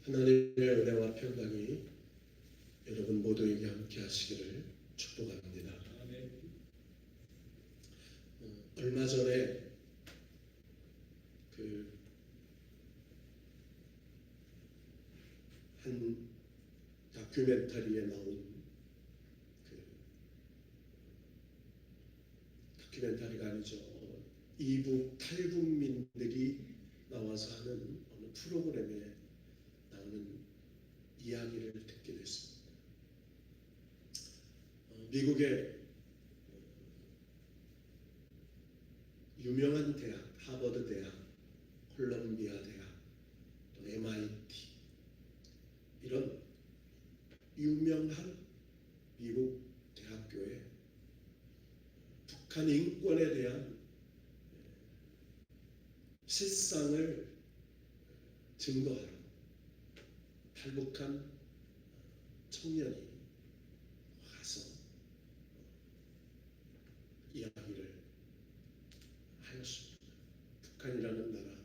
하나님의 은혜와 평강이 여러분 모두에게 함께 하시기를 축복합니다. 얼마 전에 한 다큐멘터리에 나온 다큐멘터리가 아니죠. 이북 탈북민들이 나와서 하는 어느 프로그램에 나오는 이야기를 듣게 됐습니다. 미국의 유명한 대학, 하버드 대학, 콜롬비아 대학, 또 MIT 이런 유명한 미국 대학교에 북한 인권에 대한 실상을 증거하러 탈북한 청년이 와서 이야기를 하였습니다. 북한이라는 나라,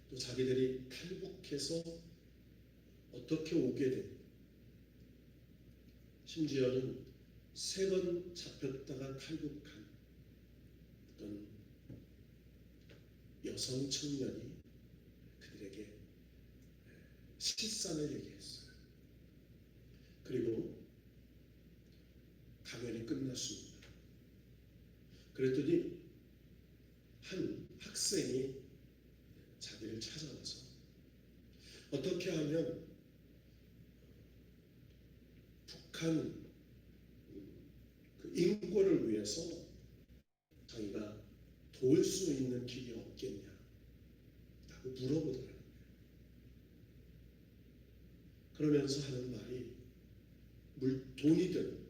또 자기들이 탈북해서 어떻게 오게 된, 심지어는 3번 잡혔다가 탈북한 어떤 여성 청년이 그들에게 실상을 얘기했어요. 그리고 강연이 끝났습니다. 그랬더니 한 학생이 자기를 찾아와서 어떻게 하면 북한 그 인권을 위해서 자기가 도울 수 있는 길이 없겠냐 라고 물어보더라고요. 그러면서 하는 말이 돈이든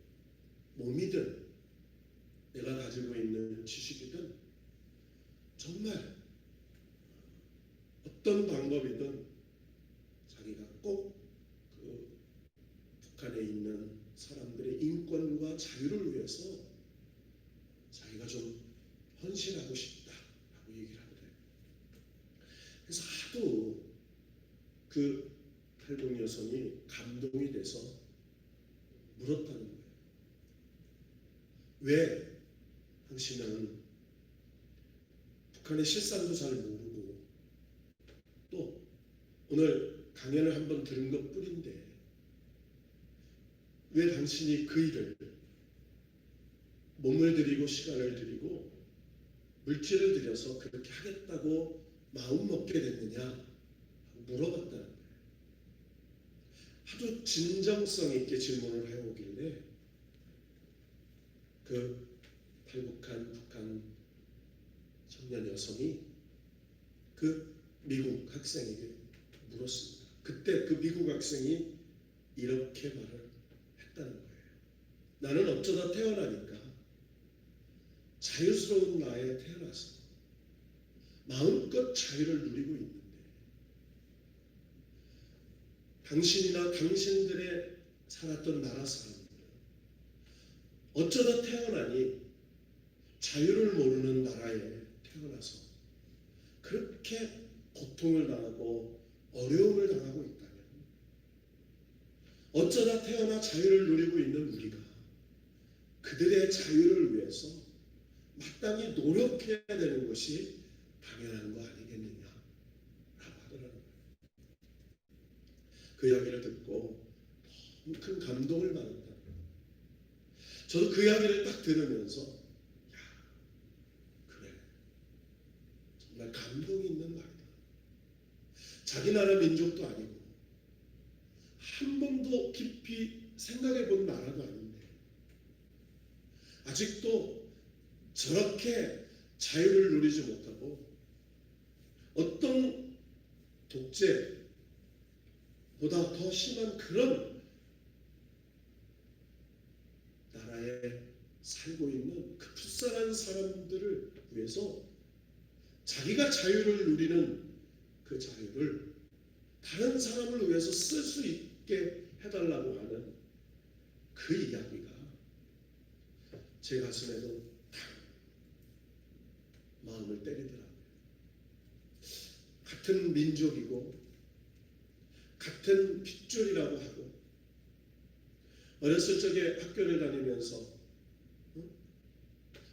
몸이든 내가 가지고 있는 지식이든 정말 어떤 방법이든 자기가 꼭 그 북한에 있는 사람들의 인권과 자유를 위해서 자기가 좀 헌신하고 싶다라고 얘기를 하더래요. 그래서 하도 그 탈북 여성이 감동이 돼서 물었다는 거예요. 왜 당신은 북한의 실상도 잘 모르고 또 오늘 강연을 한번 들은 것 뿐인데 왜 당신이 그 일을 몸을 들이고 시간을 들이고 물질을 들여서 그렇게 하겠다고 마음 먹게 됐느냐 물어봤다는 거예요. 아주 진정성 있게 질문을 해오길래 그 탈북한 북한 청년 여성이 그 미국 학생에게 물었습니다. 그때 그 미국 학생이 이렇게 말을 했다는 거예요. 나는 어쩌다 태어나니까 자유스러운 나라에 태어나서 마음껏 자유를 누리고 있는데 당신이나 당신들의 살았던 나라 사람들은 어쩌다 태어나니 자유를 모르는 나라에 태어나서 그렇게 고통을 당하고 어려움을 당하고 있다면 어쩌다 태어나 자유를 누리고 있는 우리가 그들의 자유를 위해서 마땅히 노력해야 되는 것이 당연한 거 아니겠느냐라고 하더라고요. 그 이야기를 듣고 너무 큰 감동을 받았다. 저도 그 이야기를 딱 들으면서 야, 그래, 정말 감동이 있는 말이다. 자기 나라 민족도 아니고 한 번도 깊이 생각해 본 나라도 아닌데 아직도 저렇게 자유를 누리지 못하고 어떤 독재보다 더 심한 그런 나라에 살고 있는 그 불쌍한 사람들을 위해서 자기가 자유를 누리는 그 자유를 다른 사람을 위해서 쓸 수 있게 해달라고 하는 그 이야기가 제 가슴에도 마음을 때리더라고요. 같은 민족이고 같은 핏줄이라고 하고 어렸을 적에 학교를 다니면서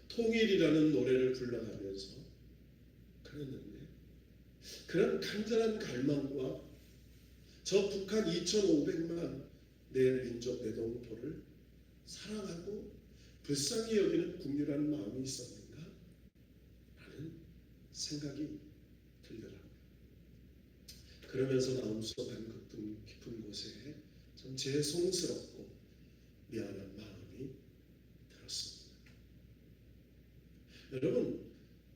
통일이라는 노래를 불러가면서 그랬는데 그런 간절한 갈망과 저 북한 2,500만 내 민족 내 동포를 사랑하고 불쌍히 여기는 국률한 마음이 있었는가 라는 생각이 들더라고요. 그러면서 마음속 한 깊은 곳에 참 죄송스럽고 미안한 마음이 들었습니다. 여러분,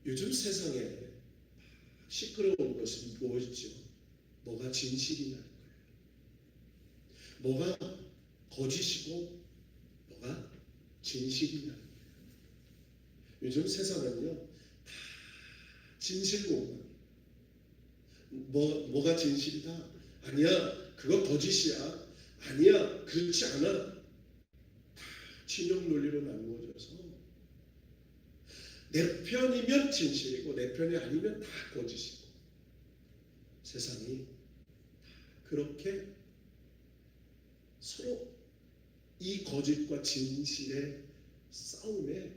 요즘 세상에 시끄러운 것은 무엇이죠? 뭐가 진실이냐는 거예요. 뭐가 거짓이고 뭐가 진실이냐는 거예요. 요즘 세상은요, 다 진실 공방. 뭐가 진실이다? 아니야, 그거 거짓이야. 아니야, 그렇지 않아. 다 진영 논리로 나누어져서 내 편이면 진실이고 내 편이 아니면 다 거짓이고 세상이 그렇게 서로 이 거짓과 진실의 싸움에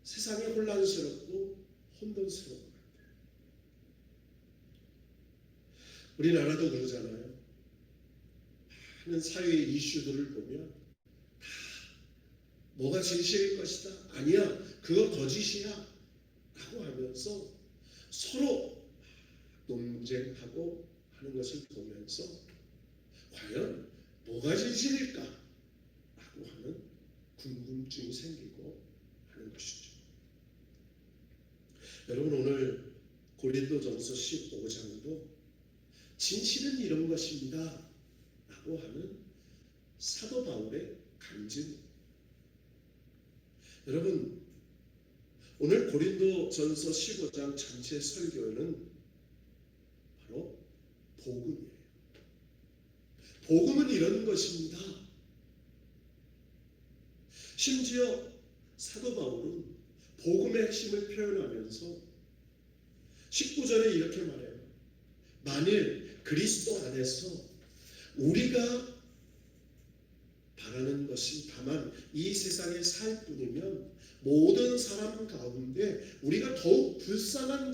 세상이 혼란스럽고 혼돈스러운 것 같아요. 우리나라도 그러잖아요. 많은 사회 이슈들을 보면 다 뭐가 진실일 것이다. 아니야, 그거 거짓이야. 라고 하면서 서로 논쟁하고 하는 것을 보면서 과연 뭐가 진실일까? 라고 하는 궁금증이 생기고 하는 것이죠. 여러분, 오늘 고린도전서 15장도 진실은 이런 것입니다. 라고 하는 사도 바울의 간증. 여러분, 오늘 고린도전서 15장 전체 설교는 바로 복음이에요. 복음은 이런 것입니다. 심지어 사도 바울은 복음의 핵심을 표현하면서 19절에 이렇게 말해요. 만일 그리스도 안에서 우리가 바라는 것이 다만 이 세상에 살 뿐이면 모든 사람 가운데 우리가 더욱 불쌍한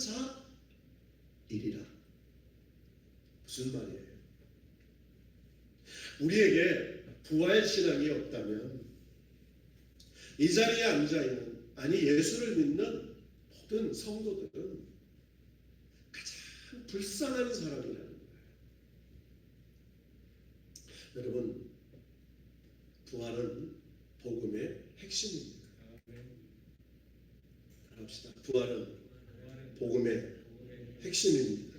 자이리라. 무슨 말이에요? 우리에게 부활 신앙이 없다면 이 자리에 앉아있는, 아니 예수를 믿는 모든 성도들은 가장 불쌍한 사람이라는 거예요. 여러분, 부활은 복음의 핵심입니다. 합시다. 부활은 복음의 핵심입니다.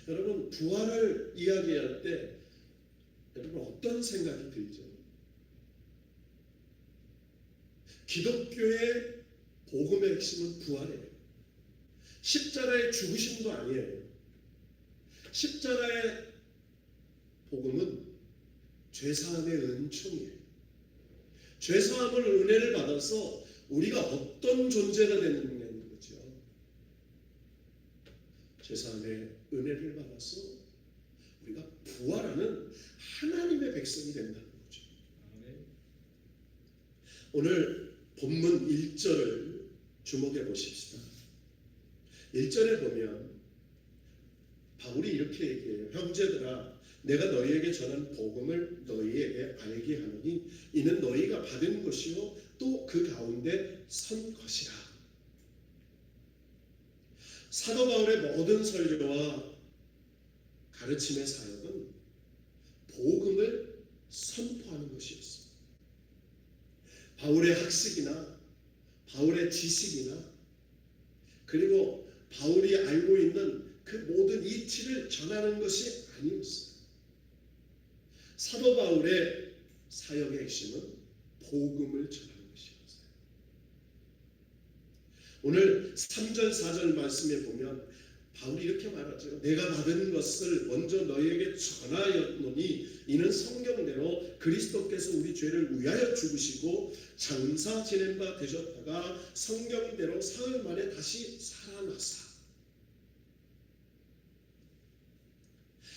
여러분, 부활을 이야기할 때 여러분 어떤 생각이 들죠? 기독교의 복음의 핵심은 부활이에요. 십자가의 죽으심도 아니에요. 십자가의 복음은 죄사함의 은총이에요. 죄사함을 은혜를 받아서 우리가 어떤 존재가 되는 거죠? 죄사함의 은혜를 받아서 우리가 부활하는 하나님의 백성이 된다는 거죠. 오늘 본문 1절을 주목해 보십시다. 1절에 보면 바울이 이렇게 얘기해요. 형제들아, 내가 너희에게 전한 복음을 너희에게 알게 하노니 이는 너희가 받은 것이요 또 그 가운데 선 것이라. 사도 바울의 모든 설교와 가르침의 사역은 복음을 선포하는 것이었습니다. 바울의 학식이나 바울의 지식이나 그리고 바울이 알고 있는 그 모든 이치를 전하는 것이 아니었어요. 사도 바울의 사역의 핵심은 복음을 전하는 것이었어요. 오늘 3절 4절 말씀에 보면 바울이 이렇게 말하죠. 내가 받은 것을 먼저 너희에게 전하였노니 이는 성경대로 그리스도께서 우리 죄를 위하여 죽으시고 장사 지낸 바 되셨다가 성경대로 사흘 만에 다시 살아나사.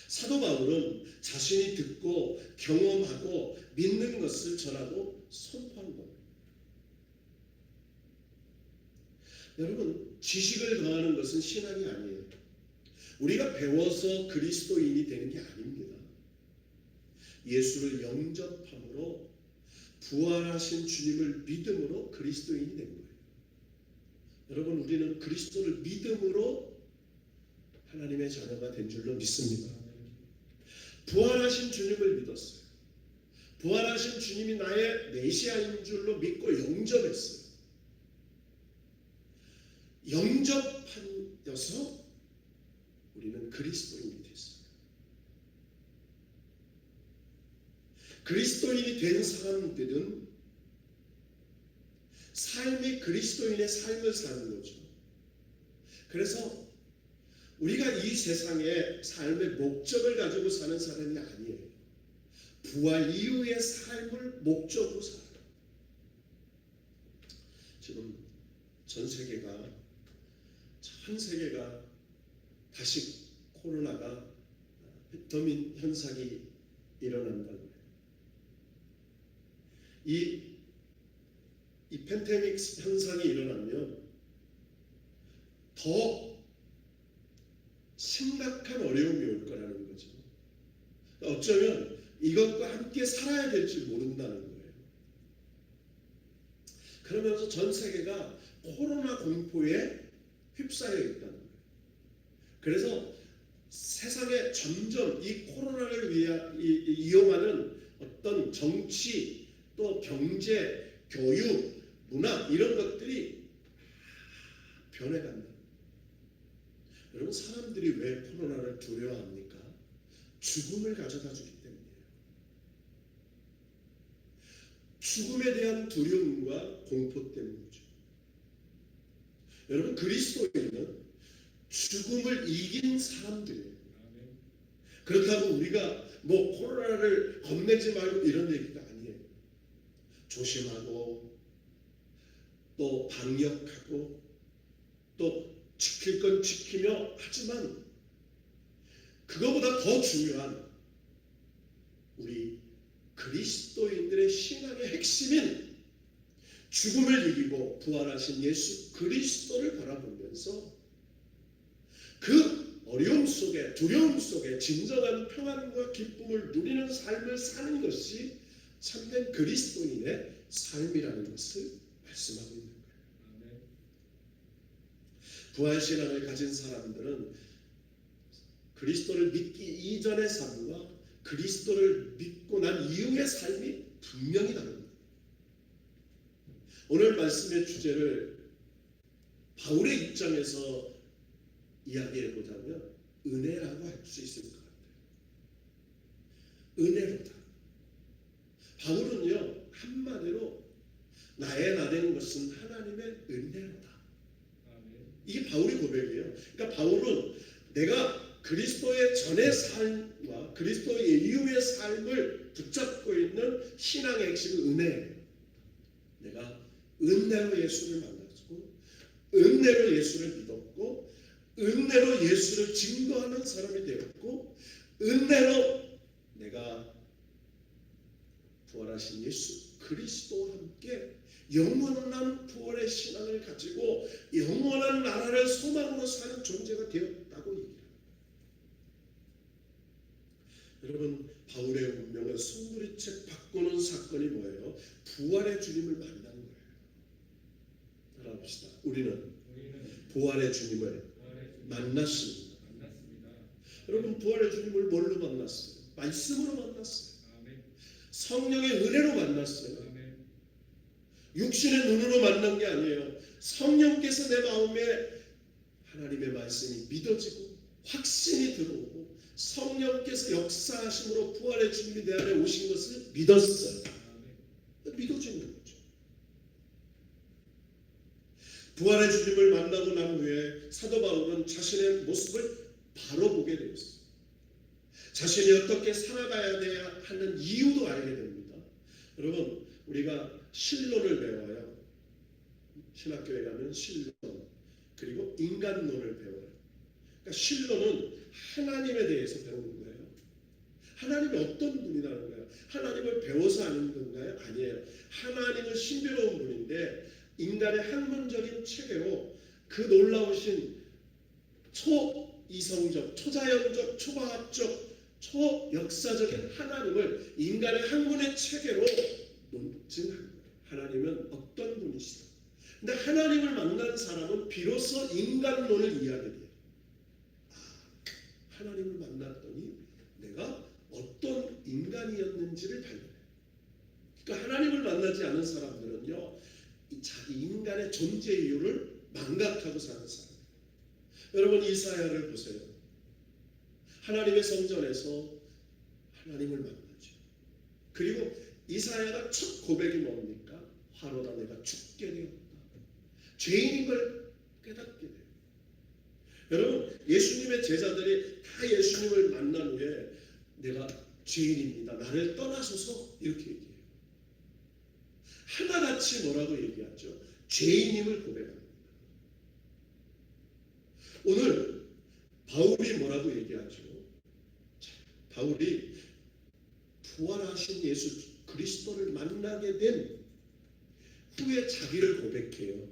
사도 바울은 자신이 듣고 경험하고 믿는 것을 전하고 선포한 겁니다. 여러분, 지식을 더하는 것은 신앙이 아니에요. 우리가 배워서 그리스도인이 되는 게 아닙니다. 예수를 영접함으로 부활하신 주님을 믿음으로 그리스도인이 된 거예요. 여러분, 우리는 그리스도를 믿음으로 하나님의 자녀가 된 줄로 믿습니다. 부활하신 주님을 믿었어요. 부활하신 주님이 나의 메시아인 줄로 믿고 영접했어요. 영접하여서 우리는 그리스도인이 됐어요. 그리스도인이 된 사람들은 삶이 그리스도인의 삶을 사는 거죠. 그래서 우리가 이 세상에 삶의 목적을 가지고 사는 사람이 아니에요. 부활 이후의 삶을 목적으로 살아요. 지금 전 세계가 다시 코로나가 비타민 현상이 일어난다는 거예요. 이 팬데믹 현상이 일어나면 더 심각한 어려움이 올 거라는 거죠. 어쩌면 이것과 함께 살아야 될지 모른다는 거예요. 그러면서 전 세계가 코로나 공포에 휩싸여 있다는 거예요. 그래서 세상에 점점 이 코로나를 이용하는 어떤 정치, 또 경제, 교육, 문화 이런 것들이 변해간다. 여러분, 사람들이 왜 코로나를 두려워합니까? 죽음을 가져다 주기 때문이에요. 죽음에 대한 두려움과 공포 때문이죠. 여러분, 그리스도인은 죽음을 이긴 사람들이에요. 그렇다고 우리가 코로나를 겁내지 말고 이런 얘기가 아니에요. 조심하고 또 방역하고 또 지킬 건 지키며 하지만 그거보다 더 중요한 우리 그리스도인들의 신앙의 핵심인 죽음을 이기고 부활하신 예수 그리스도를 바라보면서 그 어려움 속에 두려움 속에 진정한 평안과 기쁨을 누리는 삶을 사는 것이 참된 그리스도인의 삶이라는 것을 말씀하고 있는 거예요. 부활신앙을 가진 사람들은 그리스도를 믿기 이전의 삶과 그리스도를 믿고 난 이후의 삶이 분명히 다릅니다. 오늘 말씀의 주제를 바울의 입장에서 이야기해 보자면 은혜라고 할 수 있을 것 같아요. 은혜로다. 바울은요, 한마디로 나의 나된 것은 하나님의 은혜로다. 이게 바울의 고백이에요. 그러니까 바울은 내가 그리스도의 전의 삶과 그리스도의 이후의 삶을 붙잡고 있는 신앙의 핵심은 은혜예요. 내가 은혜로 예수를 만났고 은혜로 예수를 믿었고 은혜로 예수를 증거하는 사람이 되었고 은혜로 내가 부활하신 예수 그리스도와 함께 영원한 부활의 신앙을 가지고 영원한 나라를 소망으로 사는 존재가 되었다고 얘기합니다. 여러분, 바울의 운명을 송두리째 바꾸는 사건이 뭐예요? 부활의 주님을 만난 거예요. 따라합시다. 우리는 부활의 주님을 만났습니다. 여러분, 부활의 주님을 뭘로 만났어요? 말씀으로 만났어요. 성령의 은혜로 만났어요. 육신의 눈으로 만난 게 아니에요. 성령께서 내 마음에 하나님의 말씀이 믿어지고 확신이 들어오고 성령께서 역사하심으로 부활의 주님이 내 안에 오신 것을 믿었어요. 믿어지는 거죠. 부활의 주님을 만나고 난 후에 사도 바울은 자신의 모습을 바로 보게 되었어요. 자신이 어떻게 살아가야 돼야 하는 이유도 알게 됩니다. 여러분, 우리가 신론을 배워요. 신학교에 가면 신론, 그리고 인간론을 배워요. 그러니까 신론은 하나님에 대해서 배우는 거예요. 하나님이 어떤 분이라는 거예요? 하나님을 배워서 아는 건가요? 아니에요. 하나님은 신비로운 분인데 인간의 학문적인 체계로 그 놀라우신 초이성적, 초자연적, 초과학적, 초역사적인 하나님을 인간의 학문의 체계로 논증한 거예요. 하나님은 어떤 분이시다. 근데 하나님을 만난 사람은 비로소 인간론을 이해하게 돼요. 하나님을 만났더니 내가 어떤 인간이었는지를 발견해요. 그러니까 하나님을 만나지 않은 사람들은요, 자기 인간의 존재 이유를 망각하고 사는 사람. 여러분 이사야를 보세요. 하나님의 성전에서 하나님을 만나죠. 그리고 이사야가 첫 고백이 뭡니까? 화로다 내가 죽게 되었다. 죄인인 걸 깨닫게 돼요. 여러분 예수님의 제자들이 다 예수님을 만난 후에 내가 죄인입니다. 나를 떠나소서 이렇게 얘기해요. 하나같이 뭐라고 얘기하죠? 죄인임을 고백합니다. 오늘 바울이 뭐라고 얘기하죠? 바울이 부활하신 예수 그리스도를 만나게 된 후에 자기를 고백해요.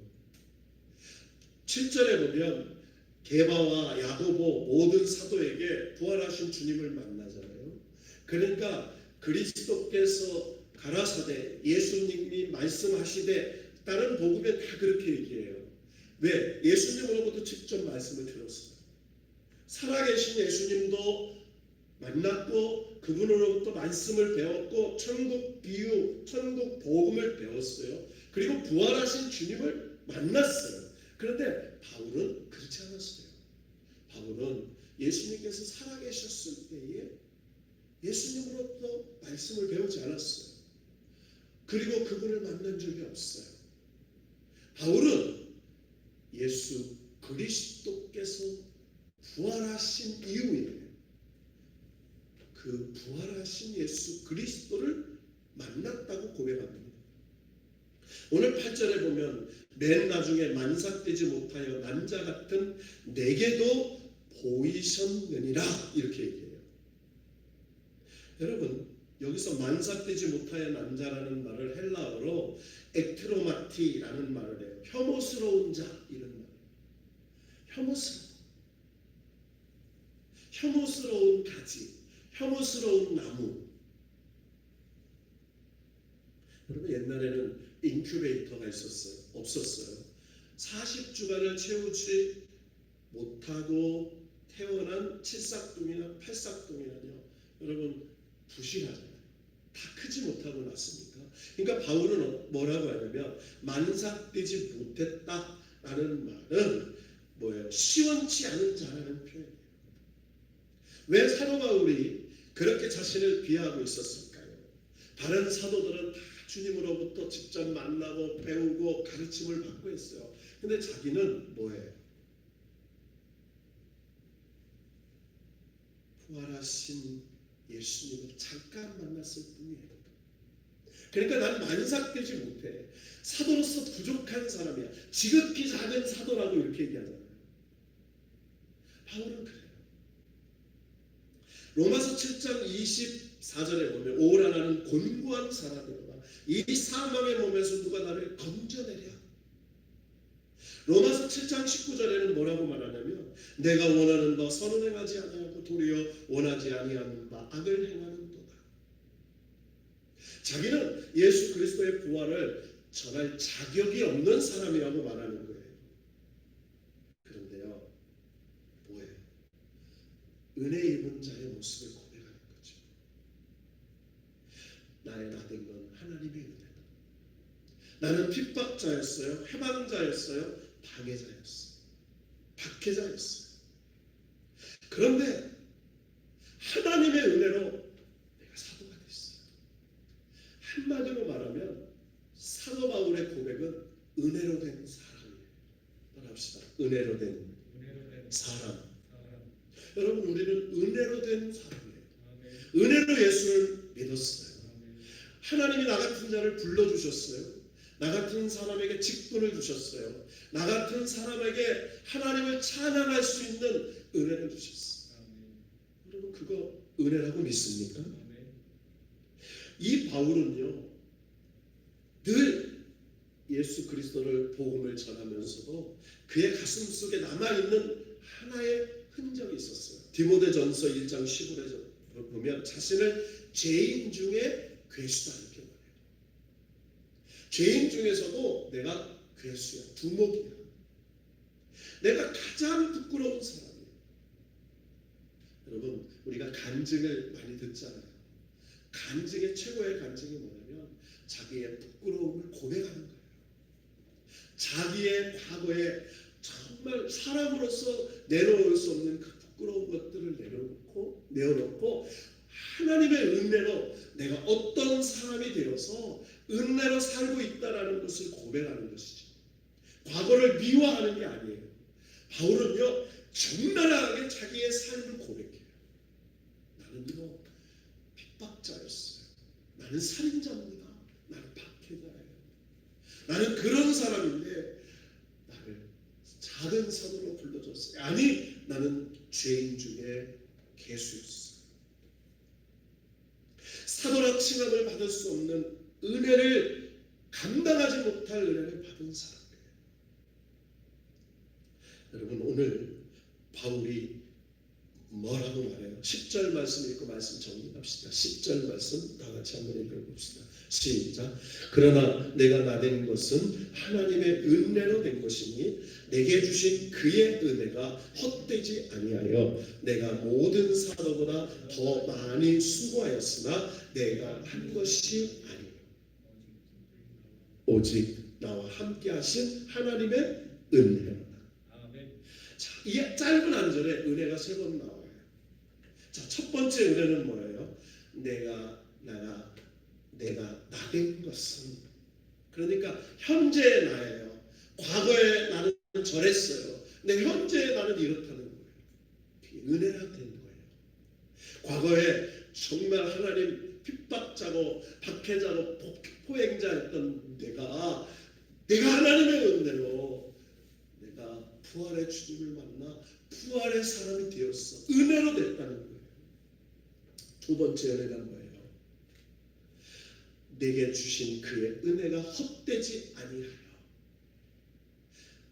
7절에 보면 게바와 야고보 모든 사도에게 부활하신 주님을 만나잖아요. 그러니까 그리스도께서 가라사대 예수님이 말씀하시되 다른 복음에 다 그렇게 얘기해요. 왜? 예수님으로부터 직접 말씀을 들었어요. 살아계신 예수님도 만났고 그분으로부터 말씀을 배웠고 천국 비유, 천국 복음을 배웠어요. 그리고 부활하신 주님을 만났어요. 그런데 바울은 그렇지 않았어요. 바울은 예수님께서 살아계셨을 때에 예수님으로부터 말씀을 배우지 않았어요. 그리고 그분을 만난 적이 없어요. 바울은 예수 그리스도께서 부활하신 이후에 그 부활하신 예수 그리스도를 만났다고 고백합니다. 오늘 8절에 보면 맨 나중에 만삭되지 못하여 난자 같은 내게도 보이셨느니라 이렇게 얘기해요. 여러분 여기서 만삭되지 못하여 난자라는 말을 헬라어로 ektro마티라는 말을 해요. 혐오스러운 자 이런 말. 혐오스러운 가지, 혐오스러운 나무. 여러분 옛날에는 인큐베이터가 있었어요? 없었어요. 40주간을 채우지 못하고 태어난 칠삭둥이나 팔삭둥이는요, 여러분 부실하잖아요. 다 크지 못하고 났습니까? 그러니까 바울은 뭐라고 하냐면 만삭되지 못했다라는 말은 뭐예요? 시원치 않은 자라는 표현이에요. 왜 사도 바울이 그렇게 자신을 비하하고 있었을까요? 다른 사도들은 다 주님으로부터 직접 만나고 배우고 가르침을 받고 했어요. 근데 자기는 뭐예요? 부활하신 예수님을 잠깐 만났을 뿐이에요. 그러니까 난 만삭되지 못해. 사도로서 부족한 사람이야. 지극히 작은 사도라고 이렇게 얘기하잖아요. 바울은 그래요. 로마서 7장 24절에 보면 오라 나는 곤고한 사람이로다. 이 사망의 몸에서 누가 나를 건져내랴. 로마서 7장 19절에는 뭐라고 말하냐면 내가 원하는 바 선을 행하지 아니하고 도리어 원하지 아니하는 바 악을 행하는도다. 자기는 예수 그리스도의 부활을 전할 자격이 없는 사람이라고 말하는 거예요. 그런데요, 뭐예요? 은혜 입은 자의 모습을 고백하는 거죠. 나의 나된 건 하나님의 은혜다. 나는 핍박자였어요. 해방자였어요. 방해자였어요. 박해자였어요. 그런데 하나님의 은혜로 내가 사도가 됐어요. 한마디로 말하면 사도 바울의 고백은 은혜로 된 사람이에요. 따라합시다. 은혜로 된 사람. 여러분 우리는 은혜로 된 사람이에요. 은혜로 예수를 믿었어요. 하나님이 나 같은 자를 불러주셨어요. 나 같은 사람에게 직분을 주셨어요. 나 같은 사람에게 하나님을 찬양할 수 있는 은혜를 주셨어요. 여러분 그거 은혜라고 믿습니까? 이 바울은요, 늘 예수 그리스도를 복음을 전하면서도 그의 가슴 속에 남아있는 하나의 흔적이 있었어요. 디모데전서 1장 15절에 보면 자신을 죄인 중에 괴수다 이렇게 말해요. 죄인 중에서도 내가 괴수야, 두목이야. 내가 가장 부끄러운 사람이에요. 여러분, 우리가 간증을 많이 듣잖아요. 간증의 최고의 간증이 뭐냐면 자기의 부끄러움을 고백하는 거예요. 자기의 과거에 정말 사람으로서 내놓을 수 없는 그 부끄러운 것들을 내어놓고 하나님의 은혜로 내가 어떤 사람이 되어서 은혜로 살고 있다라는 것을 고백하는 것이죠. 과거를 미워하는 게 아니에요. 바울은요, 적나라하게 자기의 삶을 고백해요. 나는요, 핍박자였어요. 나는 살인자입니다. 나는 박해자예요. 나는 그런 사람인데 나를 작은 사도로 불러줬어요. 아니, 나는 죄인 중에 괴수였어요. 사도라 칭함을 받을 수 없는 은혜를 감당하지 못할 은혜를 받은 사람이에요. 여러분, 오늘 바울이 뭐라고 말해요? 10절 말씀 읽고 말씀 정리합시다. 10절 말씀 다 같이 한번 읽어봅시다. 시작. 그러나 내가 나된 것은 하나님의 은혜로 된 것이니 내게 주신 그의 은혜가 헛되지 아니하여 내가 모든 사도보다 더 많이 수고하였으나 내가 한 것이 아니요 오직 나와 함께 하신 하나님의 은혜로다. 자, 이 짧은 한 절에 은혜가 세 번 나와요. 자, 첫 번째 은혜는 뭐예요? 내가 나된 것은, 그러니까 현재의 나예요. 과거에 나는 저랬어요. 근데 현재의 나는 이렇다는 거예요. 은혜가 된 거예요. 과거에 정말 하나님 핍박자고 박해자고 포행자였던 내가 하나님의 은혜로 내가 부활의 주님을 만나 부활의 사람이 되었어. 은혜로 됐다는 거예요. 두 번째 은혜가 뭐예요? 내게 주신 그의 은혜가 헛되지 아니하여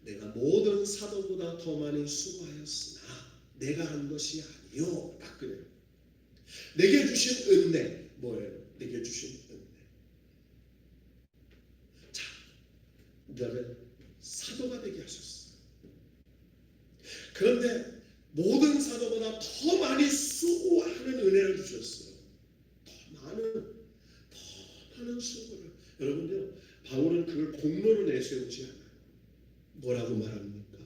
내가 모든 사도보다 더 많이 수고하였으나 내가 한 것이 아니요. 딱 그래요. 내게 주신 은혜 뭐예요? 내게 주신 은혜. 자, 나를 사도가 되게 하셨어요. 그런데 모든 사도보다 더 많이 수고하는 은혜를 주셨어요. 더 많은 수고를. 여러분요, 바울은 그걸 공로로 내세우지 않아요. 뭐라고 말합니까?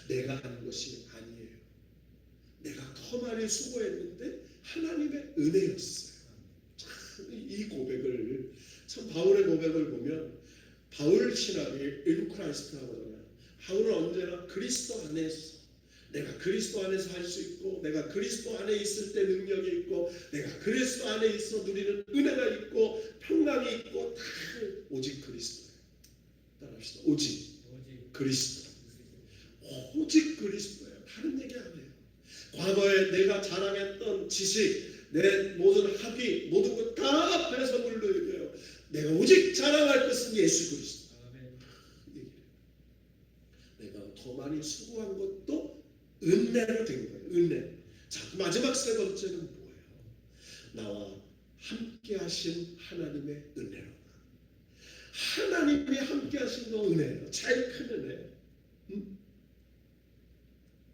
내가 한 것이 아니에요. 내가 더 많이 수고했는데 하나님의 은혜였어요. 참, 이 고백을, 참 바울의 고백을 보면 바울 신학이 인크라이스트라고 하잖아요. 바울은 언제나 그리스도 안에서, 내가 그리스도 안에서 할 수 있고, 내가 그리스도 안에 있을 때 능력이 있고, 내가 그리스도 안에 있어 누리는 은혜가 있고 평강이 있고, 다 오직 그리스도예요. 따라합시다. 오직 그리스도. 오직 그리스도예요. 다른 얘기 안 해요. 과거에 내가 자랑했던 지식, 내 모든 학위, 모든 것 다 앞에서 물러요. 내가 오직 자랑할 것은 예수 그리스도. 내가 더 많이 수고한 것도 은혜로 된 거예요. 은혜. 자, 마지막 세 번째는 뭐예요? 나와 함께 하신 하나님의 은혜로. 하나님이 함께 하신 거 은혜예요. 제일 큰 은혜.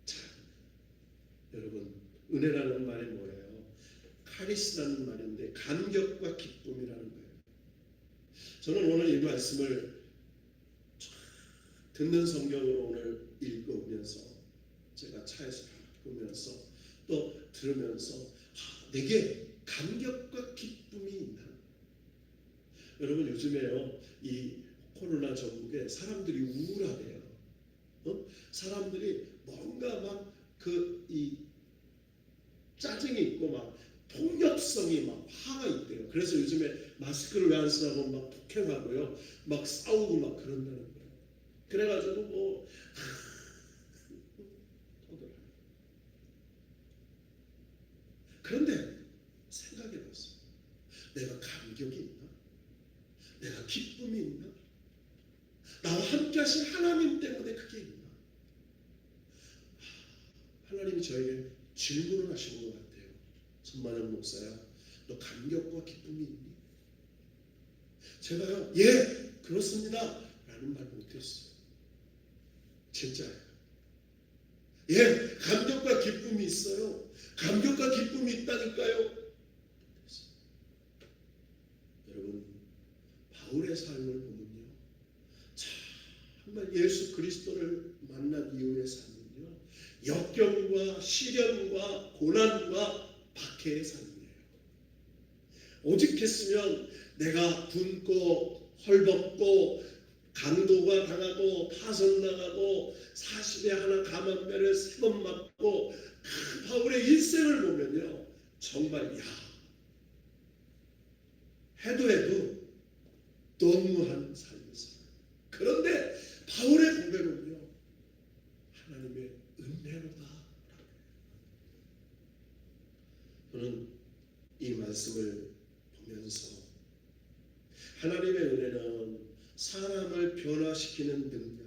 자, 여러분, 은혜라는 말이 뭐예요? 카리스라는 말인데 감격과 기쁨이라는 거예요. 저는 오늘 이 말씀을 듣는 성경으로 오늘 읽어보면서, 제가 차에서 보면서 또 들으면서 내게 감격과 기쁨이 있나? 여러분, 요즘에요, 이 코로나 전국에 사람들이 우울하대요. 사람들이 뭔가 막 이 짜증이 있고 막 폭력성이 막 화가 있대요. 그래서 요즘에 마스크를 왜 안 쓰라고 막 폭행하고요, 막 싸우고 막 그런다는 거예요. 그래가지고 뭐 그런데 생각해 봤어요. 내가 감격이 있나? 내가 기쁨이 있나? 나와 함께 하신 하나님 때문에 그게 있나? 하나님이 저에게 질문을 하시는 것 같아요. 천만영 목사야, 너 감격과 기쁨이 있니? 제가요, 예, 그렇습니다 라는 말 못했어요. 진짜예요. 예, 감격과 기쁨이 있어요. 감격과 기쁨이 있다니까요. 여러분, 바울의 삶을 보면요, 정말 예수 그리스도를 만난 이후의 삶은요, 역경과 시련과 고난과 박해의 삶이에요. 오직 했으면 내가 굶고 헐벗고 강도가 당하고 파선당하고 40에 하나 감한매를 3번 맞고 그 바울의 일생을 보면요, 정말 해도 너무한 삶을 살아요. 그런데 바울의 고백은요, 하나님의 은혜로다. 저는 이 말씀을 보면서 하나님의 은혜는 사람을 변화시키는 능력.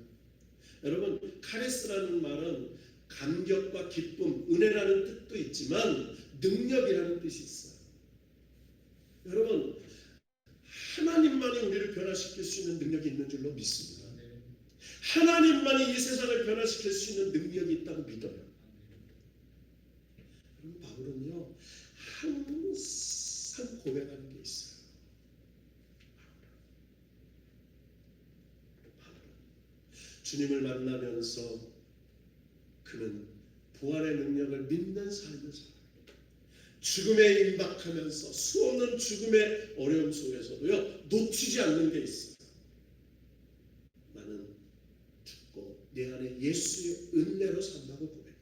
여러분, 카리스라는 말은 감격과 기쁨, 은혜라는 뜻도 있지만 능력이라는 뜻이 있어요. 여러분, 하나님만이 우리를 변화시킬 수 있는 능력이 있는 줄로 믿습니다. 하나님만이 이 세상을 변화시킬 수 있는 능력이 있다고 믿어요. 그럼 바울은요, 항상 고백하는 게 있어요. 주님을 만나면서 그는 부활의 능력을 믿는 삶을 살아요. 죽음에 임박하면서 수없는 죽음의 어려움 속에서도요, 놓치지 않는 게 있어요. 나는 죽고 내 안에 예수의 은혜로 산다고 고백해요.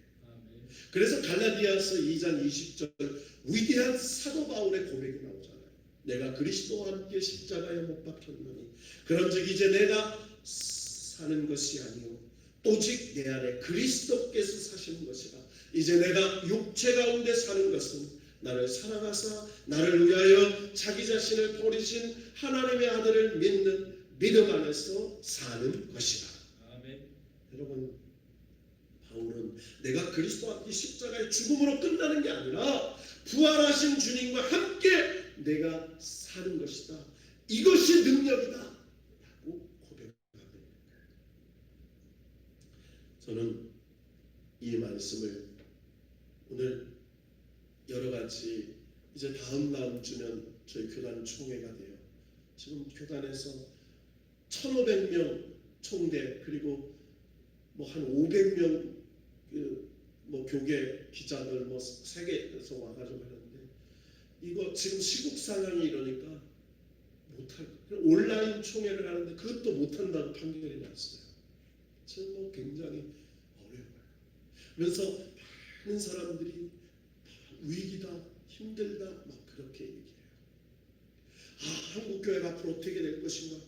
그래서 갈라디아서 2장 20절 위대한 사도 바울의 고백이 나오잖아요. 내가 그리스도와 함께 십자가에 못 박혔노니 그런즉 이제 내가 사는 것이 아니요 오직 내 안에 그리스도께서 사시는 것이라. 이제 내가 육체 가운데 사는 것은 나를 사랑하사 나를 위하여 자기 자신을 버리신 하나님의 아들을 믿는 믿음 안에서 사는 것이라. 아멘. 여러분, 바울은 내가 그리스도와 함께 십자가의 죽음으로 끝나는 게 아니라 부활하신 주님과 함께 내가 사는 것이다. 이것이 능력이다 라고 고백합니다. 저는 이 말씀을 오늘 여러 가지 이제 다음 주면 저희 교단 총회가 돼요. 지금 교단에서 1,500명 총대 그리고 뭐 한 500명 뭐 교계 기자들 뭐 세계에서 와가지고 하는데 이거 지금 시국 상황이 이러니까 못할 온라인 총회를 하는데 그것도 못한다고 판결이 났어요. 지금 뭐 굉장히 어려워요. 그래서 많은 사람들이 위기다, 힘들다 막 그렇게 얘기해요. 한국교회가 앞으로 어떻게 될 것인가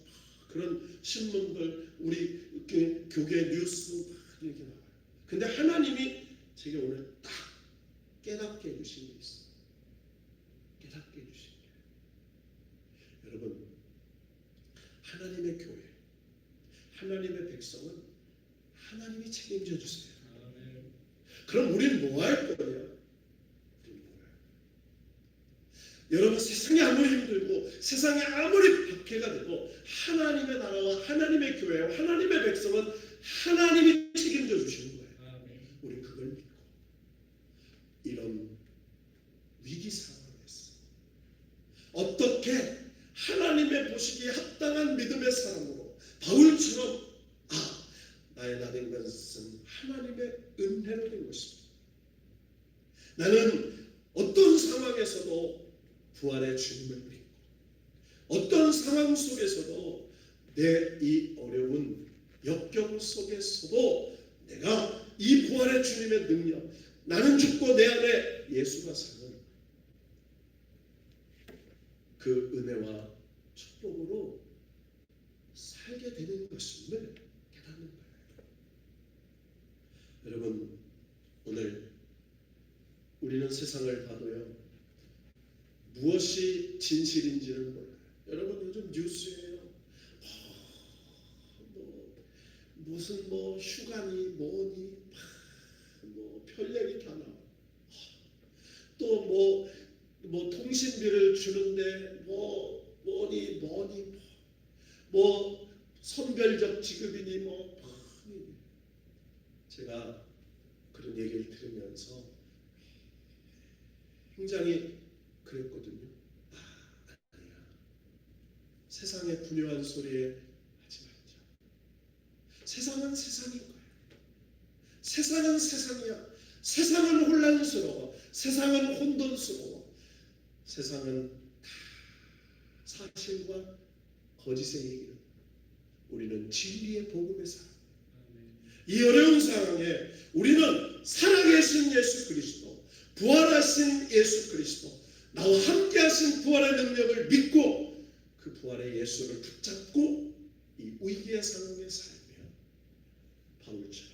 그런 신문들 우리 교계 뉴스 막 이렇게 나와요. 근데 하나님이 제게 오늘 딱 깨닫게 해주신 게 있어요. 깨닫게 해주신 게. 여러분, 하나님의 교회, 하나님의 백성은 하나님이 책임져 주세요. 그럼 우리는 뭐 할 거냐? 여러분, 세상이 아무리 힘들고 세상이 아무리 박해가 되고 하나님의 나라와 하나님의 교회와 하나님의 백성은 하나님이 책임져 주시는 거예요. 우리 그걸 믿고 이런 위기 상황에서 어떻게 하나님의 보시기에 합당한 믿음의 사람으로 바울처럼 나의 나된 것은 하나님의 은혜로 된 것입니다. 나는 어떤 상황에서도 부활의 주님을 믿고 어떤 상황 속에서도 내 이 어려운 역경 속에서도 내가 이 부활의 주님의 능력, 나는 죽고 내 안에 예수가 사는 그 은혜와 축복으로 살게 되는 것임을 깨닫는 거예요. 여러분, 오늘 우리는 세상을 봐도요, 무엇이 진실인지를 몰라요. 여러분 요즘 뉴스에요, 무슨 휴가니 뭐니 별얘기 다 나와. 또 통신비를 주는데 뭐니 선별적 지급이니 제가 그런 얘기를 들으면서 굉장히 그랬거든요. 아니야. 세상의 분요한 소리에 하지 말자. 세상은 세상인 거야. 세상은 세상이야. 세상은 혼란스러워. 세상은 혼돈스러워. 세상은 다 사실과 거짓의 얘기를. 우리는 진리의 복음에 살아. 이 어려운 상황에 우리는 살아계신 예수 그리스도, 부활하신 예수 그리스도, 나와 함께하신 부활의 능력을 믿고 그 부활의 예수를 붙잡고 이 위기의 상황에 살며 바울처럼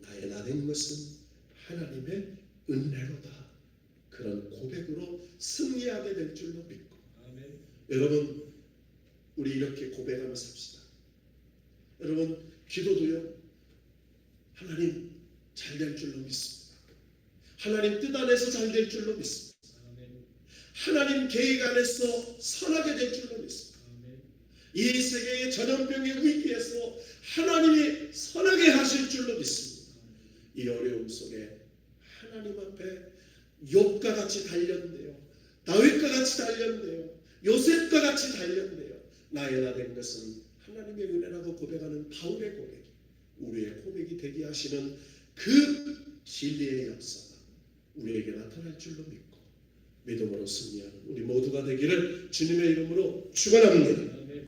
나의 나된 것은 하나님의 은혜로다, 그런 고백으로 승리하게 될 줄로 믿고. 아멘. 여러분 우리 이렇게 고백하며 삽시다. 여러분 기도도요, 하나님 잘 될 줄로 믿습니다. 하나님 뜻 안에서 잘 될 줄로 믿습니다. 하나님 계획 안에서 선하게 될 줄로 믿습니다. 이 세계의 전염병의 위기에서 하나님이 선하게 하실 줄로 믿습니다. 이 어려움 속에 하나님 앞에 욥과 같이 단련되어, 다윗과 같이 단련되어, 요셉과 같이 단련되어 나의 나 된 것은 하나님의 은혜라고 고백하는 바울의 고백이 우리의 고백이 되게 하시는 그 진리의 역사가 우리에게 나타날 줄로 믿고 믿음으로 승리하는 우리 모두가 되기를 주님의 이름으로 축원합니다.